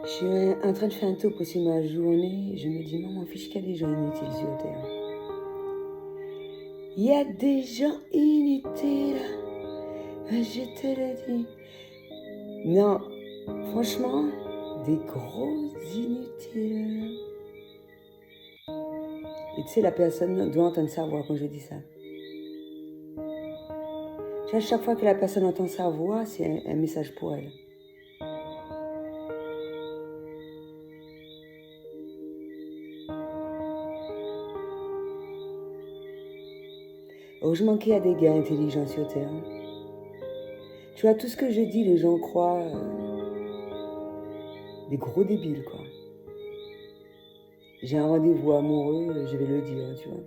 Je suis en train de faire un tour sur ma journée. Je me dis, maman, fiche qu'il y a des gens inutiles sur Terre. Il y a des gens inutiles. Je te le dis. Non, franchement, des gros inutiles. Et tu sais, la personne doit entendre sa voix quand je dis ça. À chaque fois que la personne entend sa voix, c'est un message pour elle. Heureusement qu'il y a des gars intelligents sur Terre. Tu vois, tout ce que je dis, les gens croient des gros débiles, quoi. J'ai un rendez-vous amoureux, je vais le dire, tu vois.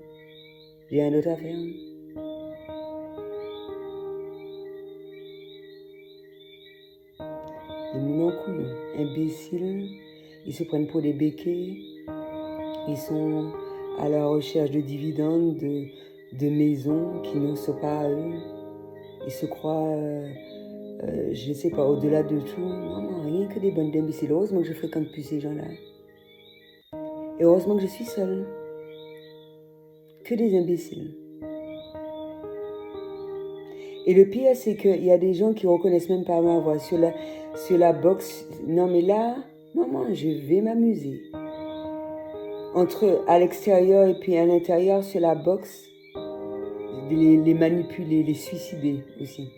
J'ai un autre à faire. Des moulins couillons, imbéciles, ils se prennent pour des béquets, ils sont à la recherche de dividendes, de maisons qui ne sont pas à eux. Ils se croient, je ne sais pas, au-delà de tout. Non, rien que des bandes d'imbéciles. Heureusement que je fréquente plus ces gens-là. Et heureusement que je suis seule. Que des imbéciles. Et le pire, c'est qu'il y a des gens qui ne reconnaissent même pas ma voix. Sur la box, non mais là, maman, je vais m'amuser. Entre à l'extérieur et puis à l'intérieur, sur la box, les manipuler, les suicider aussi.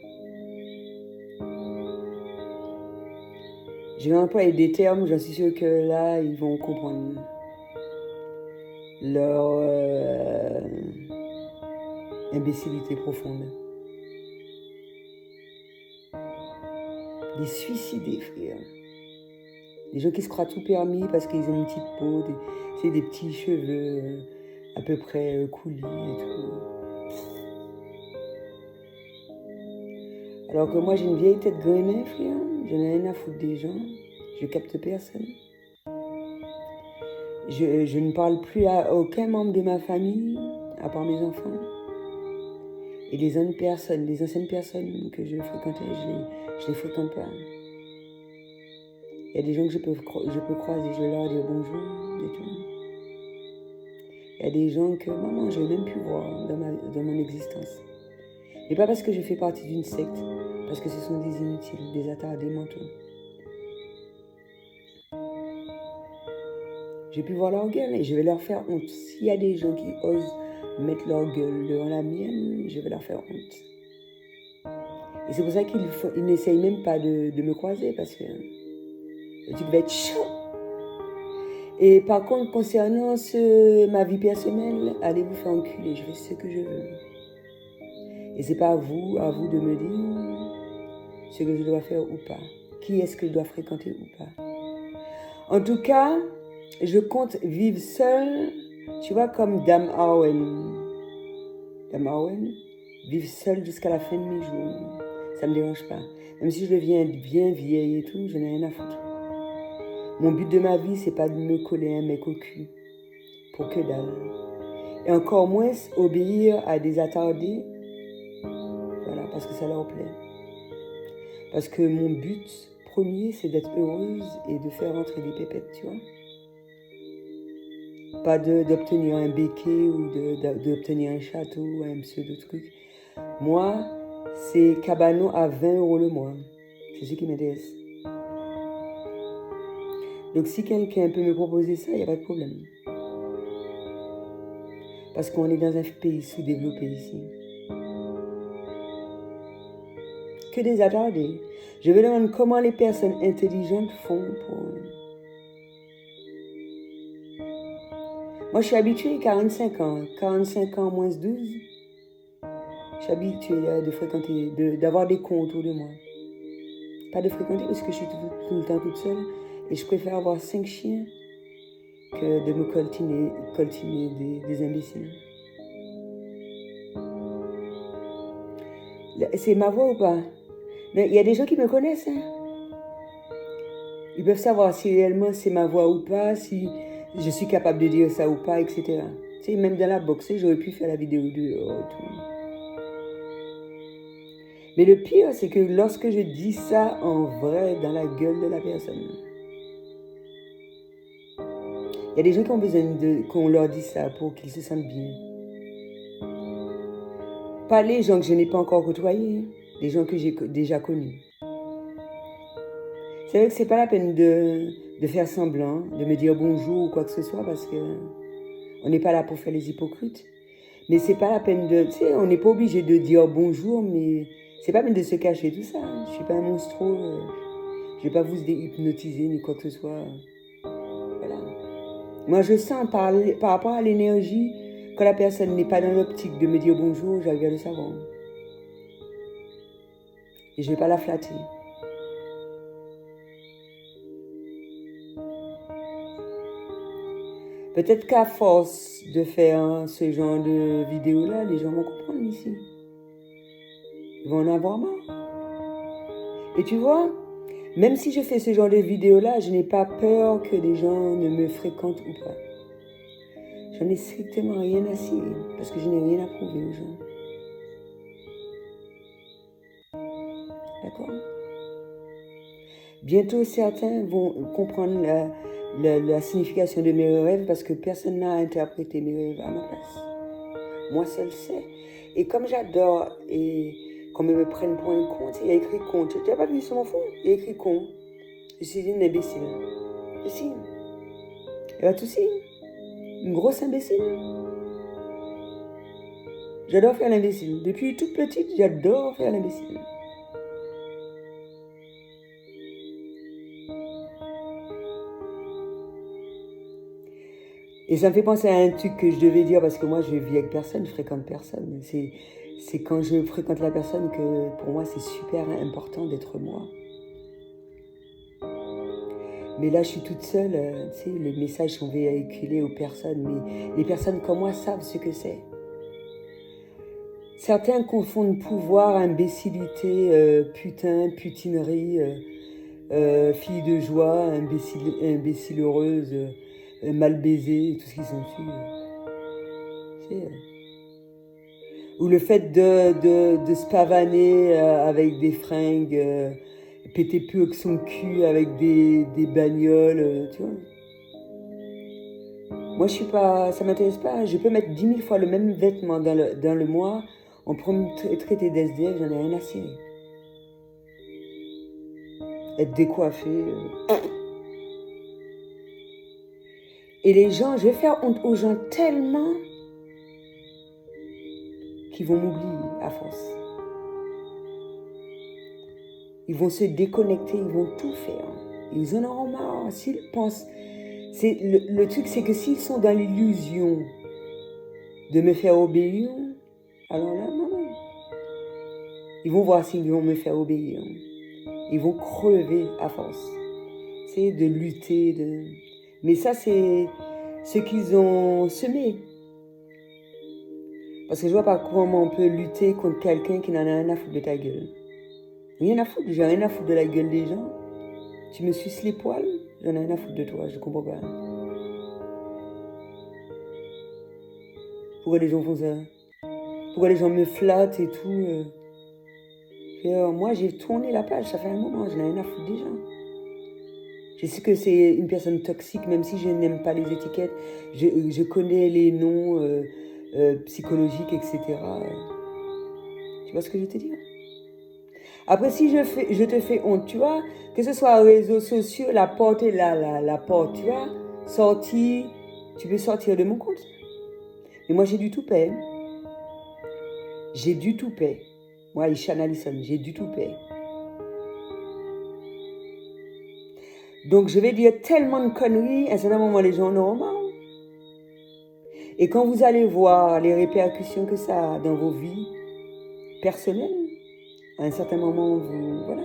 Je vais employer des termes, j'en suis sûre que là, ils vont comprendre leur imbécilité profonde. Les suicider, frère. Des gens qui se croient tout permis parce qu'ils ont une petite peau, des petits cheveux à peu près coulis et tout. Alors que moi, j'ai une vieille tête grenée, frère. J'en ai rien à foutre des gens. Je capte personne. Je ne parle plus à aucun membre de ma famille, à part mes enfants. Et les anciennes personnes que je fréquentais, je les fréquente pas. Il y a des gens que je peux croiser, je vais leur dire bonjour et tout. Il y a des gens que, maman, je n'ai même plus voir dans mon existence. Et pas parce que je fais partie d'une secte, parce que ce sont des inutiles, des attardés mentaux. J'ai pu voir leur gueule et je vais leur faire honte. S'il y a des gens qui osent mettre leur gueule dans la mienne, je vais leur faire honte. Et c'est pour ça qu'ils n'essayent même pas de me croiser, parce que le truc va être chaud. Et par contre, concernant ma vie personnelle, allez vous faire enculer, je fais ce que je veux. Et c'est pas à vous de me dire ce que je dois faire ou pas. Qui est-ce que je dois fréquenter ou pas. En tout cas, je compte vivre seule, tu vois, comme Dame Arwen. Dame Arwen, vivre seule jusqu'à la fin de mes jours. Ça me dérange pas. Même si je deviens bien vieille et tout, je n'ai rien à foutre. Mon but de ma vie, c'est pas de me coller un mec au cul. Pour que dalle. Et encore moins obéir à des attardés. Voilà, parce que ça leur plaît. Parce que mon but premier, c'est d'être heureuse et de faire rentrer des pépettes, tu vois. Pas d'obtenir un béquet ou d'obtenir un château ou un pseudo truc. Moi, c'est cabanon à 20 € le mois. C'est ce qui m'intéresse. Donc si quelqu'un peut me proposer ça, il n'y a pas de problème. Parce qu'on est dans un pays sous-développé ici. Que des attardés. Je me demande comment les personnes intelligentes font pour... Moi, je suis habituée 45 ans. 45 ans moins 12. Je suis habituée de fréquenter, d'avoir des cons autour de moi. Pas de fréquenter parce que je suis tout le temps toute seule. Et je préfère avoir 5 chiens que de me coltiner des imbéciles. C'est ma voix ou pas? Mais il y a des gens qui me connaissent. Hein? Ils peuvent savoir si réellement c'est ma voix ou pas, si je suis capable de dire ça ou pas, etc. Tu sais, même dans la boxe, j'aurais pu faire la vidéo dehors et tout. Mais le pire, c'est que lorsque je dis ça en vrai dans la gueule de la personne, Il y a des gens qui ont besoin qu'on leur dise ça pour qu'ils se sentent bien. Pas les gens que je n'ai pas encore côtoyés, des gens que j'ai déjà connus. C'est vrai que c'est pas la peine de faire semblant, de me dire bonjour ou quoi que ce soit, parce que on n'est pas là pour faire les hypocrites. Mais c'est pas la peine de... Tu sais, on n'est pas obligé de dire bonjour, mais c'est pas la peine de se cacher tout ça. Je suis pas un monstro, je vais pas vous hypnotiser ni quoi que ce soit. Voilà. Moi, je sens par rapport à l'énergie, quand la personne n'est pas dans l'optique de me dire bonjour, j'arrive à le savoir. Et je vais pas la flatter. Peut-être qu'à force de faire ce genre de vidéos-là, les gens vont comprendre ici. Ils vont en avoir marre. Et tu vois, même si je fais ce genre de vidéos-là, je n'ai pas peur que des gens ne me fréquentent ou pas. J'en ai strictement rien à cirer, parce que je n'ai rien à prouver aux gens. D'accord? Bientôt, certains vont comprendre la signification de mes rêves parce que personne n'a interprété mes rêves à ma place. Moi seul sais. Et comme j'adore et qu'on me prenne pour un con, il y a écrit con. Tu n'as pas vu sur mon fond? Il y a écrit con. Je suis une imbécile. Et si? Et bah tout si. Une grosse imbécile. J'adore faire l'imbécile. Depuis toute petite, j'adore faire l'imbécile. Et ça me fait penser à un truc que je devais dire parce que moi je vis avec personne, je fréquente personne. C'est quand je fréquente la personne que pour moi c'est super important d'être moi. Mais là je suis toute seule, tu sais, les messages sont véhiculés aux personnes, mais les personnes comme moi savent ce que c'est. Certains confondent pouvoir, imbécilité, putain, putinerie, fille de joie, imbécile heureuse, mal baisée, tout ce qui s'ensuit. Ou le fait de se pavaner avec des fringues, péter plus haut que son cul avec des bagnoles, tu vois. Moi, je suis pas, ça m'intéresse pas. Je peux mettre 10 000 fois le même vêtement dans le mois. On peut me traiter d'SDF, j'en ai rien à cirer. Être décoiffé. Et les gens, je vais faire honte aux gens tellement qu'ils vont m'oublier à force. Ils vont se déconnecter, ils vont tout faire. Ils en auront marre. S'ils pensent... Le truc, c'est que s'ils sont dans l'illusion de me faire obéir, alors là, non. Ils vont voir s'ils vont me faire obéir. Ils vont crever à force. C'est de lutter. Mais ça, c'est ce qu'ils ont semé. Parce que je vois pas comment on peut lutter contre quelqu'un qui n'en a rien à foutre de ta gueule. Rien à foutre, j'ai rien à foutre de la gueule des gens. Tu me suces les poils, j'en ai rien à foutre de toi, je comprends pas. Pourquoi les gens font ça? Pourquoi les gens me flattent et tout moi, j'ai tourné la page, ça fait un moment, je n'ai rien à foutre des gens. Je sais que c'est une personne toxique, même si je n'aime pas les étiquettes. Je connais les noms psychologiques, etc. Tu vois ce que je veux te dire? Après, si je te fais honte, tu vois, que ce soit aux réseaux sociaux, la porte est là, la porte, tu vois, tu peux sortir de mon compte. Mais moi, j'ai du tout paix. J'ai du tout paix. Moi, Ishan Allison, j'ai du tout paix. Donc, je vais dire tellement de conneries, à un certain moment, les gens en auront marre. Et quand vous allez voir les répercussions que ça a dans vos vies personnelles, à un certain moment, voilà.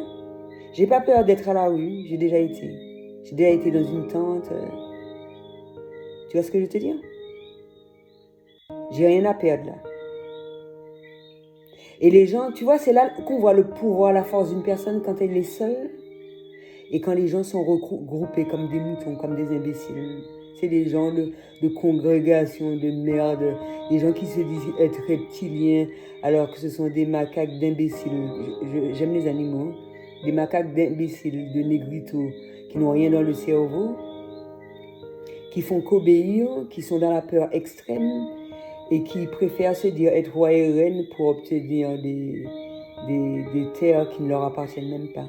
J'ai pas peur d'être à la rue, j'ai déjà été. J'ai déjà été dans une tente. Tu vois ce que je veux te dire? J'ai rien à perdre là. Et les gens, tu vois, c'est là qu'on voit le pouvoir, la force d'une personne quand elle est seule et quand les gens sont regroupés comme des moutons, comme des imbéciles. C'est des gens de congrégation, de merde, des gens qui se disent être reptiliens alors que ce sont des macaques d'imbéciles. J'aime les animaux. Des macaques d'imbéciles, de négritos qui n'ont rien dans le cerveau qui font qu'obéir, qui sont dans la peur extrême et qui préfèrent se dire être roi et reine pour obtenir des terres qui ne leur appartiennent même pas.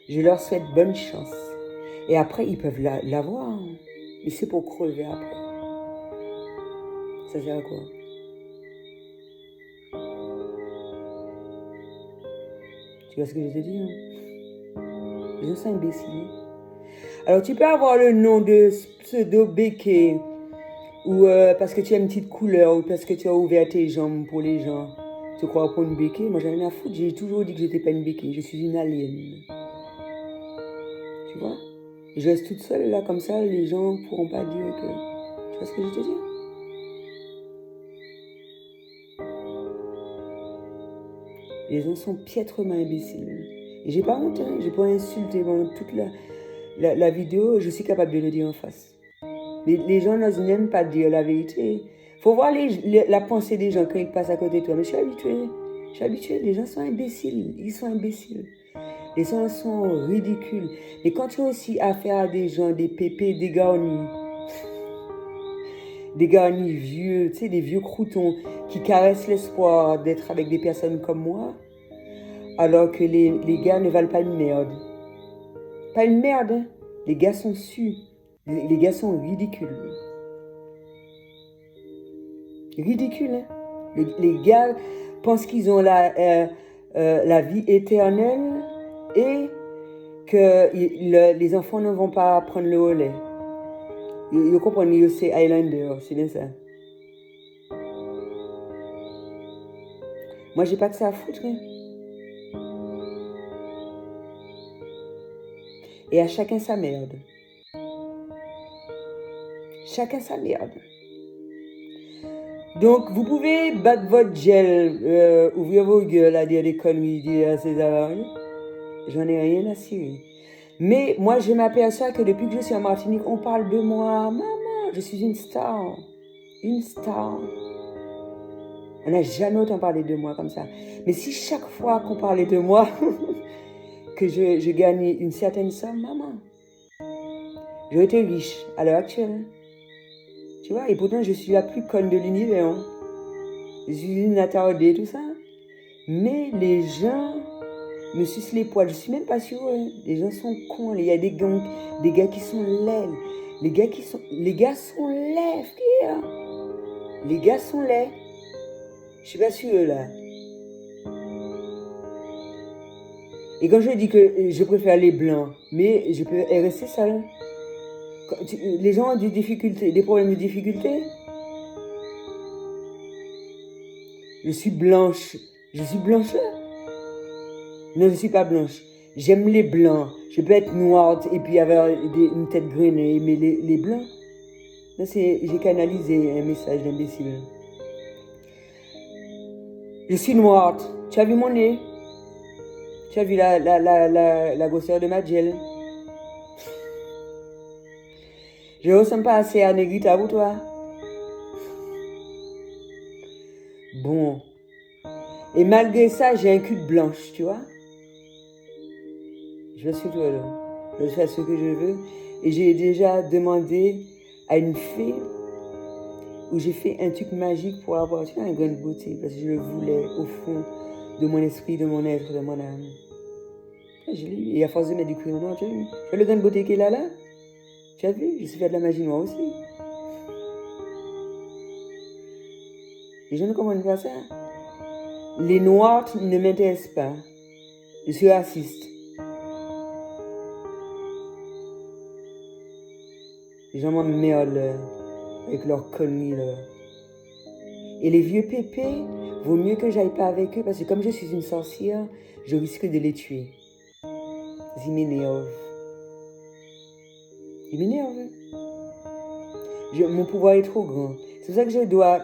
Je leur souhaite bonne chance. Et après, ils peuvent l'avoir. Mais c'est pour crever après. Ça sert à quoi? Tu vois ce que je te dis, hein? Les gens sont imbéciles. Alors, tu peux avoir le nom de pseudo-béquet, ou parce que tu as une petite couleur, ou parce que tu as ouvert tes jambes pour les gens. Tu crois pour une béquet? Moi, j'en ai rien à foutre. J'ai toujours dit que j'étais pas une béquet. Je suis une alien. Tu vois? Je reste toute seule là, comme ça, les gens pourront pas dire que... Tu vois ce que je te dis? Les gens sont piètrement imbéciles. Et j'ai pas honte, hein. J'ai pas insulté pendant toute la vidéo. Je suis capable de le dire en face. Les gens n'osent même pas dire la vérité. Faut voir la pensée des gens quand ils passent à côté de toi. Mais je suis habituée. Je suis habituée. Les gens sont imbéciles. Ils sont imbéciles. Les gens sont ridicules. Et quand tu as aussi affaire à des gens, des pépés dégarnis vieux, tu sais, des vieux croutons qui caressent l'espoir d'être avec des personnes comme moi, alors que les gars ne valent pas une merde. Pas une merde, hein. Les gars sont sus. Les gars sont ridicules. Ridicules, hein. Les gars pensent qu'ils ont la vie éternelle et que les enfants ne vont pas prendre le relais. Vous comprenez, c'est Highlander, c'est bien ça. Moi, j'ai pas que ça à foutre. Hein. Et à chacun sa merde. Chacun sa merde. Donc, vous pouvez battre votre gel, ouvrir vos gueules à dire des conneries, dire à César. J'en ai rien à cirer. Mais moi, je m'aperçois que depuis que je suis en Martinique, on parle de moi. Maman, je suis une star. Une star. On n'a jamais autant parlé de moi comme ça. Mais si chaque fois qu'on parlait de moi, que je gagnais une certaine somme, maman, j'aurais été riche à l'heure actuelle. Tu vois, et pourtant, je suis la plus conne de l'univers. Hein. Je suis une attardée, tout ça. Mais les gens me sucent les poils. Je suis même pas sûre. Hein. Les gens sont cons. Il y a des gars qui sont laids. Les gars sont laids, frère. Les gars sont laids. Je suis pas sûre, là. Et quand je dis que je préfère les blancs, mais je peux rester seule. Les gens ont des problèmes de difficulté. Je suis blanche. Je suis blanche. Non, je ne suis pas blanche. J'aime les blancs. Je peux être noire et puis avoir une tête grainée, mais les blancs, j'ai canalisé un message d'imbécile. Je suis noire. Tu as vu mon nez? Tu as vu la grosseur de ma gel? Je ne ressemble pas assez à Negrita pour toi. Bon. Et malgré ça, j'ai un cul de blanche, tu vois. Je suis toi là. Je fais ce que je veux. Et j'ai déjà demandé à une fée où j'ai fait un truc magique pour avoir une grande beauté. Parce que je le voulais au fond de mon esprit, de mon être, de mon âme. Et à force de mettre du crayon noir, tu as vu? Tu vois le grain de beauté qu'il a là? Tu as vu? Je sais faire de la magie moi aussi. Les gens ne comprennent pas ça. Les noirs ne m'intéressent pas. Je suis raciste. Les gens m'emmerdent avec leurs conneries là. Et les vieux pépés, vaut mieux que j'aille pas avec eux parce que comme je suis une sorcière, je risque de les tuer. Ils m'énervent. Ils m'énervent. Mon pouvoir est trop grand. C'est pour ça que je dois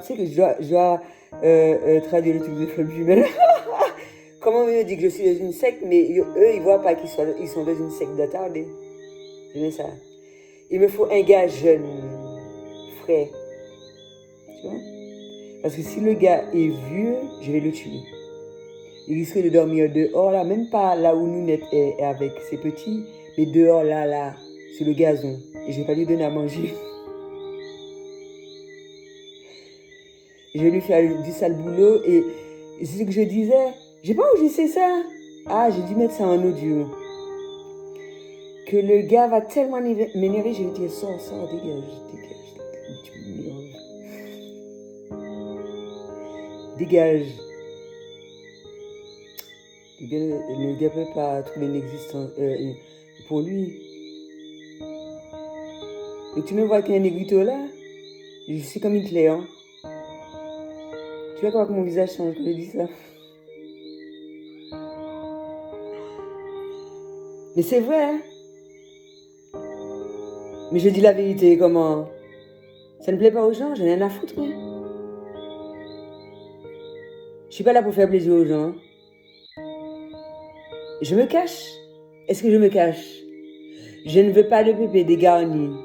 traduire le truc de flamme jumelle. Comment on me dit que je suis dans une secte, mais eux, ils voient pas qu'ils sont dans une secte d'attardés. C'est bien ça. Il me faut un gars jeune, frais. Tu vois? Parce que si le gars est vieux, je vais le tuer. Il risque de dormir dehors, là, même pas là où nous est avec ses petits, mais dehors, là, sur le gazon et je vais pas lui donner à manger. Je vais lui faire du sale boulot et c'est ce que je disais. Je sais pas où j'ai fait ça. Ah, j'ai dû mettre ça en audio. Que le gars va tellement m'énerver, je vais dire sors, dégage. Tu m'énerves. Dégage. Le gars peut pas trouver une existence pour lui. Et tu me vois avec un négrito là, je suis comme Hitler. Hein. Tu vois comment mon visage change quand je dis ça. Mais c'est vrai, hein. Mais je dis la vérité, comment? Ça ne plaît pas aux gens, j'en ai rien à foutre, moi. Je suis pas là pour faire plaisir aux gens. Je me cache. Est-ce que je me cache? Je ne veux pas de pépé, des garnis,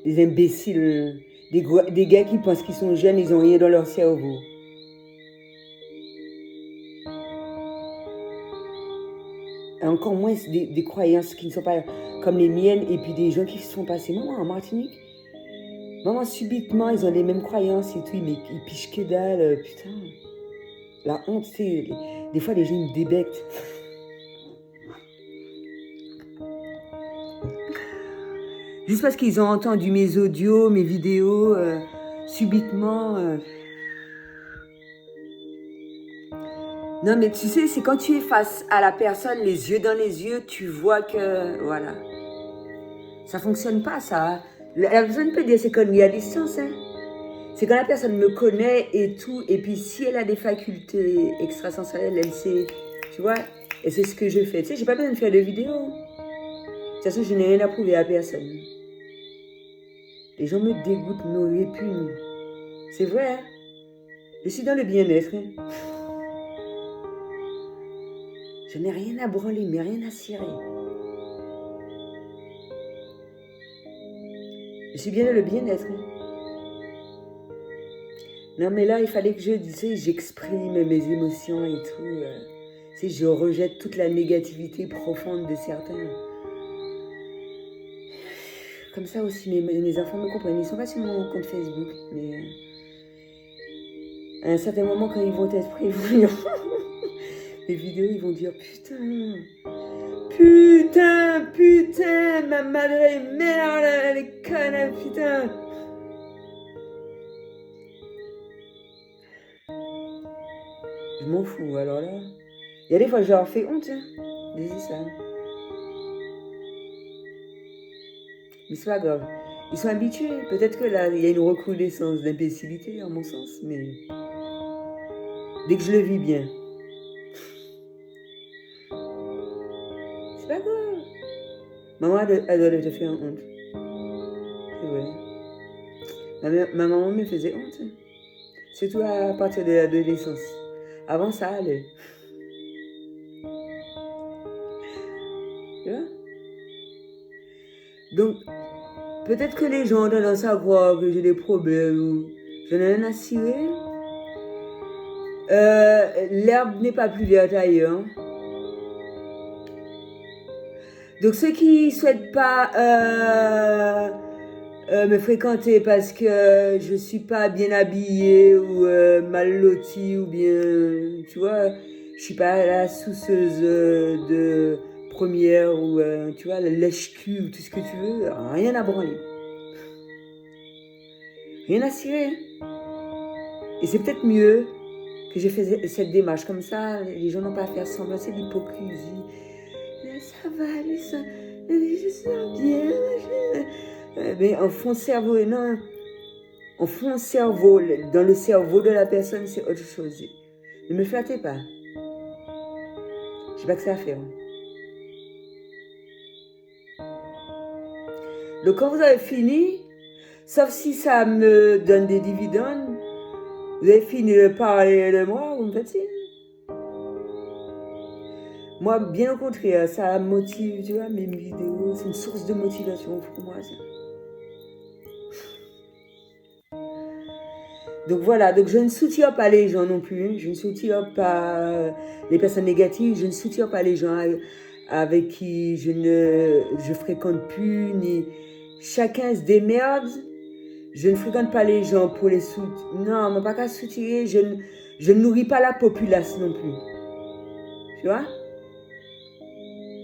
des imbéciles, des gars qui pensent qu'ils sont jeunes, ils ont rien dans leur cerveau. Encore moins des croyances qui ne sont pas comme les miennes et puis des gens qui se sont passés. Maman, en Martinique, maman, subitement, ils ont les mêmes croyances et tout, ils pichent que dalle, putain. La honte, tu sais, des fois les gens me débectent. Juste parce qu'ils ont entendu mes audios, mes vidéos, subitement. Non, mais tu sais, c'est quand tu es face à la personne, les yeux dans les yeux, tu vois que, voilà. Ça fonctionne pas, ça. La personne peut dire c'est conneries à distance, hein. C'est quand la personne me connaît et tout, et puis si elle a des facultés extrasensorielles, elle sait, tu vois, et c'est ce que je fais. Tu sais, j'ai pas besoin de faire de vidéos. De toute façon, je n'ai rien à prouver à personne. Les gens me dégoûtent, me répugnent. C'est vrai, hein. Je suis dans le bien-être, hein. Je n'ai rien à branler, mais rien à cirer. Je suis bien dans le bien-être. Hein. Non, mais là, il fallait que j'exprime mes émotions et tout. Tu sais, je rejette toute la négativité profonde de certains. Comme ça aussi, mes enfants me comprennent. Ils sont pas sur mon compte Facebook, mais à un certain moment, quand ils vont être prévenus, les vidéos, ils vont dire putain, ma madre est merde, elle est conne, putain. Je m'en fous, alors là. Il y a des fois, je leur fais honte, hein. Dis ça. Mais c'est pas grave. Ils sont habitués. Peut-être que là, il y a une recrudescence d'imbécilité, à mon sens, mais dès que je le vis bien. C'est pas grave. Maman, elle doit te faire honte. C'est vrai. Ma maman me faisait honte. Hein. Surtout à partir de l'adolescence. Avant, ça allait. Tu vois? Donc, peut-être que les gens ont tendance à croire que j'ai des problèmes ou j'en ai rien à cirer. L'herbe n'est pas plus verte ailleurs. Donc ceux qui ne souhaitent pas me fréquenter parce que je ne suis pas bien habillée ou mal lotie ou bien, tu vois, je ne suis pas la souceuse de première ou, tu vois, la lèche-cul ou tout ce que tu veux, rien à branler. Rien à cirer. Et c'est peut-être mieux que j'ai fait cette démarche comme ça, les gens n'ont pas à faire semblant, c'est l'hypocrisie. Ça va, je sens bien. Mais en fond cerveau, non. En fond cerveau, dans le cerveau de la personne, c'est autre chose. Ne me flattez pas. Je n'ai pas que ça à faire. Donc quand vous avez fini, sauf si ça me donne des dividendes, vous avez fini de parler de moi, vous me faites signe. Moi, bien au contraire, ça motive, tu vois, mes vidéos, c'est une source de motivation pour moi. Ça. Donc voilà, donc je ne soutiens pas les gens non plus, je ne soutiens pas les personnes négatives, je ne soutiens pas les gens avec qui je fréquente plus, ni chacun se démerde. Je ne fréquente pas les gens pour les soutenir. Non, mais pas qu'à soutirer, je ne nourris pas la populace non plus. Tu vois?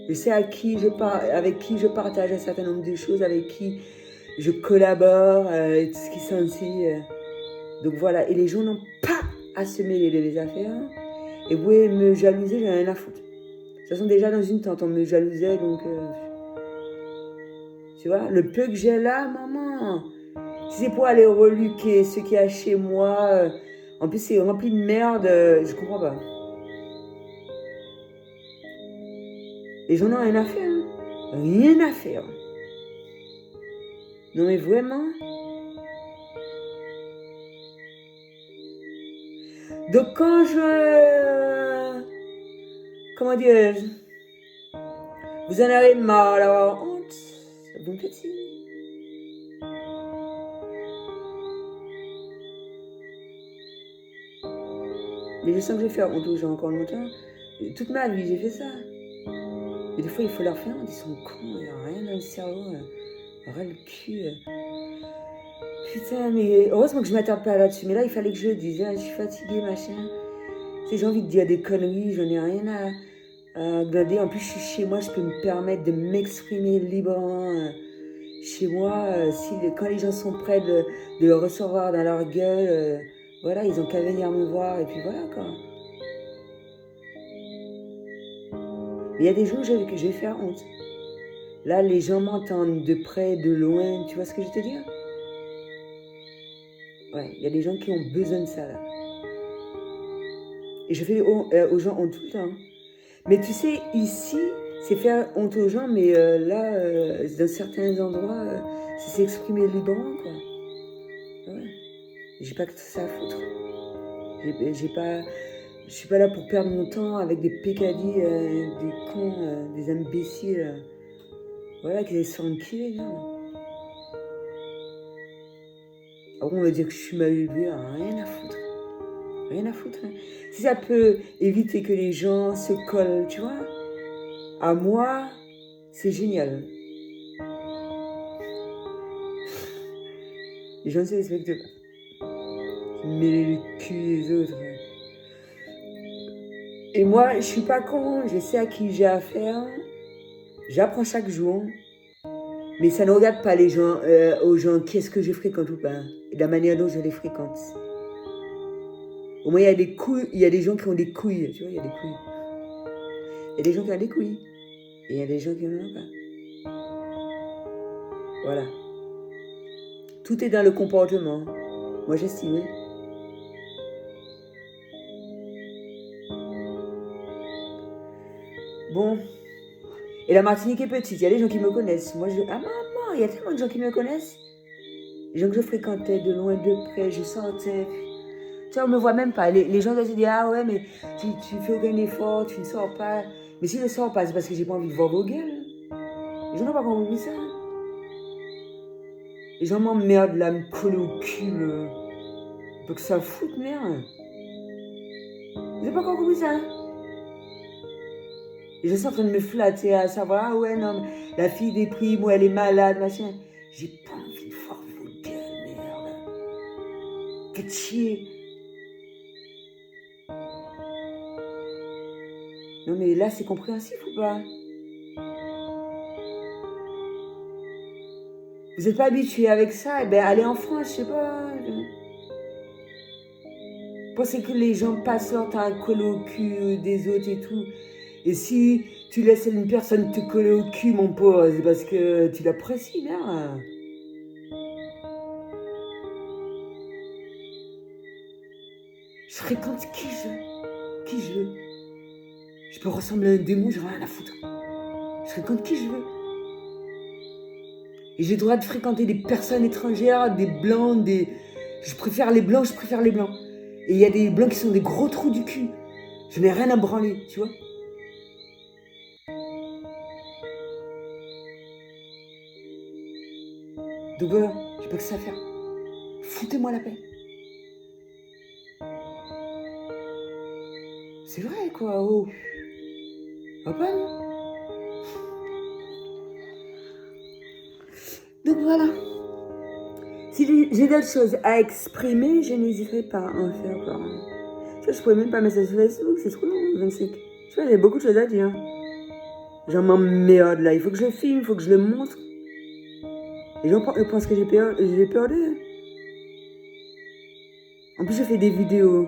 Je sais avec qui je partage un certain nombre de choses, avec qui je collabore, tout ce qui s'ensuit. Donc voilà, et les gens n'ont pas à se mêler de mes affaires. Et vous pouvez me jalouser, j'en ai rien à foutre. De toute façon, déjà dans une tente, on me jalousait, donc... tu vois, le peu que j'ai là, maman, si c'est pour aller reluquer ce qu'il y a chez moi, en plus c'est rempli de merde, je comprends pas. Les gens n'ont rien à faire, hein. Rien à faire. Non mais vraiment. Donc quand comment dire, vous en avez marre d'avoir honte, vous me faites signe. Mais je sens que je vais faire honte aux gens encore longtemps. Toute ma vie, j'ai fait ça. Mais des fois, il faut leur faire honte. Ils sont cons, il n'y a rien dans le cerveau. Ras le cul. Putain, mais heureusement que je ne m'attarde pas là-dessus. Mais là, il fallait que je le dise. Hein. Je suis fatiguée, machin. Tu sais, j'ai envie de dire des conneries. J'en ai rien à glander. En plus, je suis chez moi. Je peux me permettre de m'exprimer librement. Chez moi, quand les gens sont prêts de le recevoir dans leur gueule, voilà, ils ont qu'à venir me voir. Et puis voilà, quoi. Il y a des jours que je vais faire honte. Là, les gens m'entendent de près, de loin. Tu vois ce que je veux te dire? Ouais, il y a des gens qui ont besoin de ça, là. Et je fais aux gens honte tout le temps. Mais tu sais, ici, c'est faire honte aux gens, mais là, dans certains endroits, c'est s'exprimer librement, quoi. Ouais. J'ai pas que ça à foutre. Je suis pas là pour perdre mon temps avec des pécadilles, des cons, des imbéciles. Voilà, qui sont enculés, là. Après, on va dire que je suis mal élevée, rien à foutre. Rien à foutre. Hein. Si ça peut éviter que les gens se collent, tu vois, à moi, c'est génial. Les gens ne se respectent pas. Mais le cul des autres. Et moi, je suis pas con, je sais à qui j'ai affaire. J'apprends chaque jour. Mais ça ne regarde pas les gens, aux gens, qu'est-ce que je fréquente ou pas. Et la manière dont je les fréquente. Au moins, il y a des couilles, il y a des gens qui ont des couilles. Tu vois, il y a des couilles. Il y a des gens qui ont des couilles. Et il y a des gens qui n'en ont pas. Voilà. Tout est dans le comportement. Moi, j'estime. Bon. Et la Martinique est petite. Il y a des gens qui me connaissent. Moi, ah maman, il y a tellement de gens qui me connaissent. Les gens que je fréquentais de loin, de près, je sortais. Tu vois, on me voit même pas. Les gens doivent se dire, ah ouais, mais tu fais aucun effort, tu ne sors pas. Mais si je ne sors pas, c'est parce que j'ai pas envie de voir vos gueules. Les gens n'ont pas compris ça. Les gens m'emmerdent là, me collent au cul. Faut que ça foute, merde. Vous n'avez pas encore compris ça? Et je suis en train de me flatter à savoir, ah ouais, non, la fille déprime ou elle est malade, machin. J'ai pas envie de voir vos gueules, merde. Faites chier. Non mais là, c'est compréhensif ou pas? Vous n'êtes pas habitué avec ça, eh ben allez en France, je sais pas. Pensez que les gens passent leur temps à coller au cul des autres et tout. Et si tu laisses une personne te coller au cul, mon pauvre, c'est parce que tu l'apprécies, merde. Je fréquente qui je veux. Qui je veux. Je peux ressembler à un démon, j'en ai rien à foutre. Je fréquente qui je veux. Et j'ai le droit de fréquenter des personnes étrangères, des blancs, Je préfère les blancs, je préfère les blancs. Et il y a des blancs qui sont des gros trous du cul. Je n'ai rien à branler, tu vois. Donc voilà, j'ai pas que ça à faire. Foutez-moi la paix. C'est vrai, quoi, oh. Va pas, non? Voilà. Si j'ai d'autres choses à exprimer, je n'hésiterai pas à en faire part. Tu vois, je pourrais même pas mettre ça sur Facebook, c'est trop long, 25. Tu vois, j'ai beaucoup de choses à dire. J'en m'emmerde là, il faut que je filme, il faut que je le montre. Les gens pensent que j'ai peur d'eux. En plus, je fais des vidéos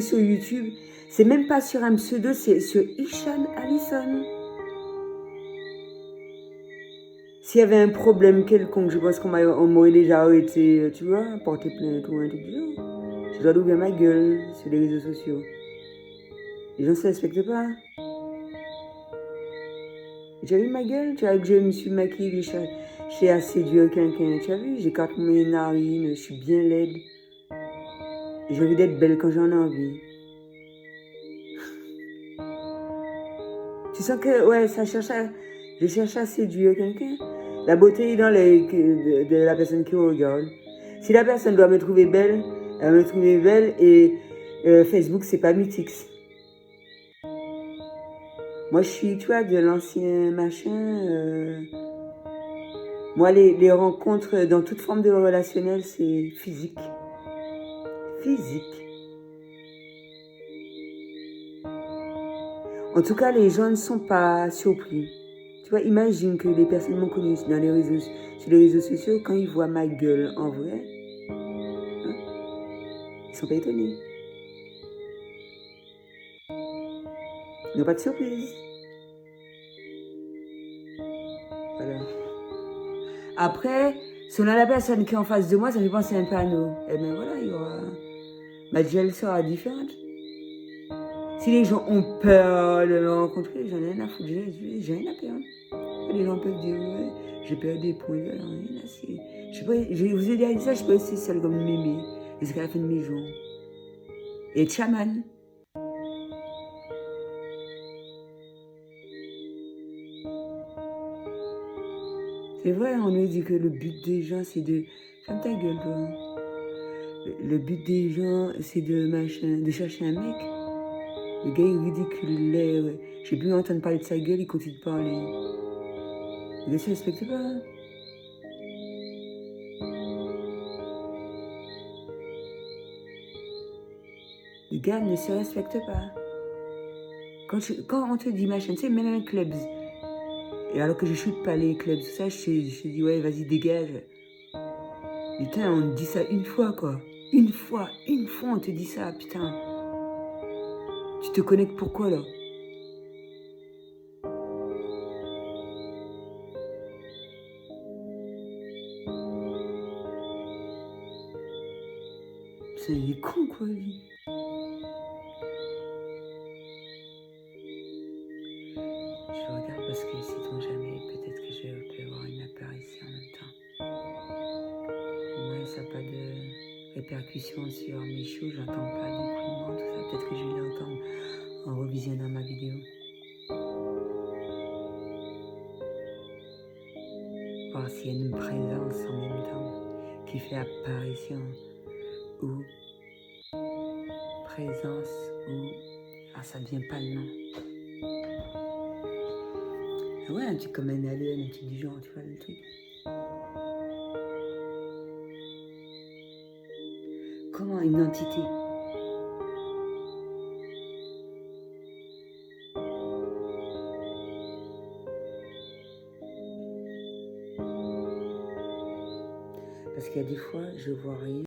sur YouTube. C'est même pas sur un pseudo, c'est sur Ishan Allison. S'il y avait un problème quelconque, je pense qu'on m'aurait déjà arrêté, tu vois, porté plainte ou un truc du genre. Je dois ouvrir ma gueule sur les réseaux sociaux. Les gens ne se respectent pas. Tu as vu ma gueule? Tu vois que je me suis maquillée, j'ai assez dur quelqu'un. Tu as vu? J'écarte mes narines, je suis bien laide. J'ai envie d'être belle quand j'en ai envie. Tu sens que, ouais, je cherche à séduire quelqu'un. La beauté est dans de la personne qui regarde. Si la personne doit me trouver belle, elle va me trouver belle et Facebook, c'est pas Mythix. Moi, je suis, tu vois, de l'ancien machin. Moi, les rencontres dans toute forme de relationnel, c'est physique. Physique. En tout cas, les gens ne sont pas surpris. Tu vois, imagine que les personnes m'ont connu sur les réseaux sociaux, quand ils voient ma gueule en vrai, hein, ils sont pas étonnés. Ils n'ont pas de surprise. Voilà. Après, selon la personne qui est en face de moi, ça me fait penser un peu à nous. Et bien voilà, il y aura... ma gel sera différente. Si les gens ont peur de me rencontrer, j'en ai rien à foutre, j'ai rien à perdre. Les gens peuvent dire, ouais, j'ai peur des points, rien à cirer. Je vous ai déjà dit ça, je peux rester seule comme une mémé jusqu'à la fin de mes jours. Et être chaman. C'est vrai, on nous dit que le but des gens, c'est de... Ferme ta gueule, toi. Le but des gens, c'est de chercher un mec. Le gars est ridicule, l'air. J'ai plus entendre parler de sa gueule, il continue de parler. Le gars ne se respecte pas. Le gars ne se respecte pas. Quand on te dit machin, tu sais, même un clubs. Et alors que je chute pas les clubs, tout ça, je te dis, ouais, vas-y, dégage. Putain, on te dit ça une fois, quoi. Une fois, on te dit ça, putain. Tu te connectes pourquoi, là? C'est il est con, quoi, lui. Je regarde parce que sait-on jamais, peut-être que je peux avoir une apparition en même temps. Au moins, ça n'a pas de répercussions sur mes choux, j'entends pas d'écoulement, tout ça. Peut-être que je vais l'entendre en revisionnant ma vidéo. Voir s'il y a une présence en même temps qui fait apparition ou présence ou... Ah, ça ne vient pas le nom. Ouais, un truc comme un alien, un truc du genre, tu vois le truc. Comment une entité? Parce qu'il y a des fois, je vois rien.